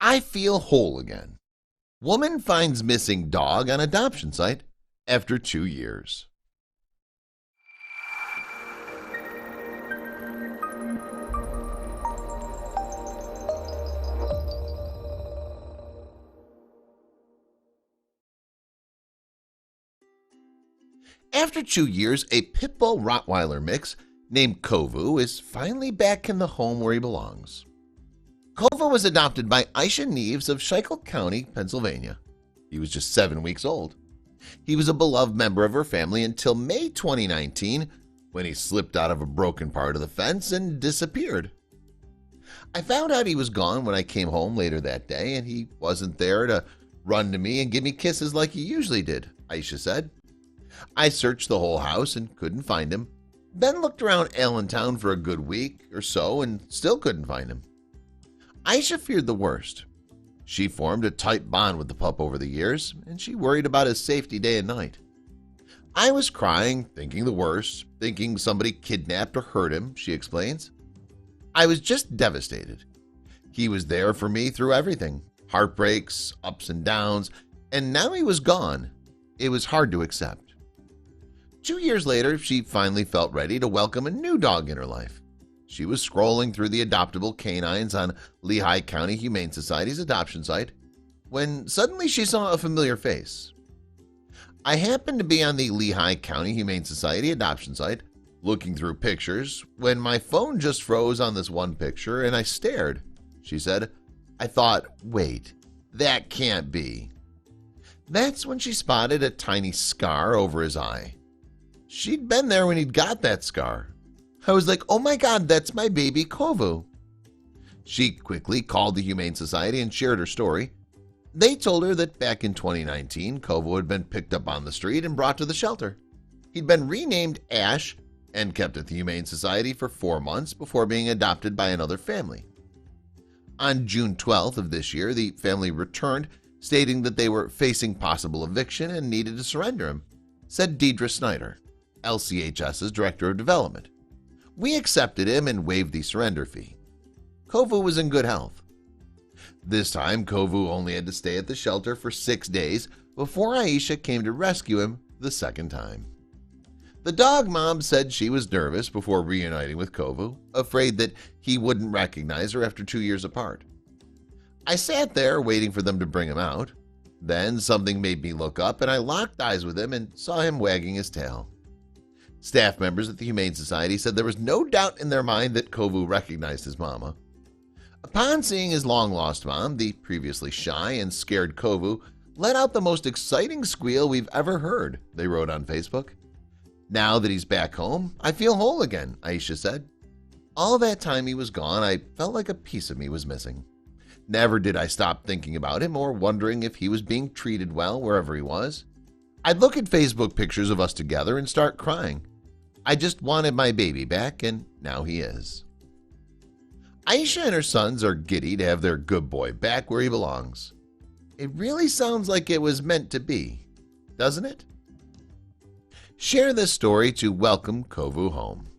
I feel whole again. Woman finds missing dog on adoption site after 2 years. After 2 years, a pitbull-rottweiler mix named Kovu is finally back in the home where he belongs. Kovu was adopted by Aisha Nieves of Schuylkill County, Pennsylvania. He was just 7 weeks old. He was a beloved member of her family until May 2019, when he slipped out of a broken part of the fence and disappeared. I found out he was gone when I came home later that day, and he wasn't there to run to me and give me kisses like he usually did, Aisha said. I searched the whole house and couldn't find him, then looked around Allentown for a good week or so and still couldn't find him. Aisha feared the worst. She formed a tight bond with the pup over the years, and she worried about his safety day and night. I was crying, thinking the worst, thinking somebody kidnapped or hurt him, she explains. I was just devastated. He was there for me through everything, heartbreaks, ups and downs, and now he was gone. It was hard to accept. 2 years later, she finally felt ready to welcome a new dog in her life. She was scrolling through the adoptable canines on Lehigh County Humane Society's adoption site when suddenly she saw a familiar face. I happened to be on the Lehigh County Humane Society adoption site looking through pictures when my phone just froze on this one picture and I stared. She said, I thought, wait, that can't be. That's when she spotted a tiny scar over his eye. She'd been there when he'd got that scar. I was like, oh my God, that's my baby Kovu. She quickly called the Humane Society and shared her story. They told her that back in 2019, Kovu had been picked up on the street and brought to the shelter. He'd been renamed Ash and kept at the Humane Society for 4 months before being adopted by another family. On June 12th of this year, the family returned, stating that they were facing possible eviction and needed to surrender him, said Deidre Snyder, LCHS's Director of Development. We accepted him and waived the surrender fee. Kovu was in good health. This time, Kovu only had to stay at the shelter for 6 days before Aisha came to rescue him the second time. The dog mom said she was nervous before reuniting with Kovu, afraid that he wouldn't recognize her after 2 years apart. I sat there waiting for them to bring him out. Then something made me look up and I locked eyes with him and saw him wagging his tail. Staff members at the Humane Society said there was no doubt in their mind that Kovu recognized his mama. Upon seeing his long-lost mom, the previously shy and scared Kovu let out the most exciting squeal we've ever heard, they wrote on Facebook. Now that he's back home, I feel whole again, Aisha said. All that time he was gone, I felt like a piece of me was missing. Never did I stop thinking about him or wondering if he was being treated well wherever he was. I'd look at Facebook pictures of us together and start crying. I just wanted my baby back, and now he is. Aisha and her sons are giddy to have their good boy back where he belongs. It really sounds like it was meant to be, doesn't it? Share this story to welcome Kovu home.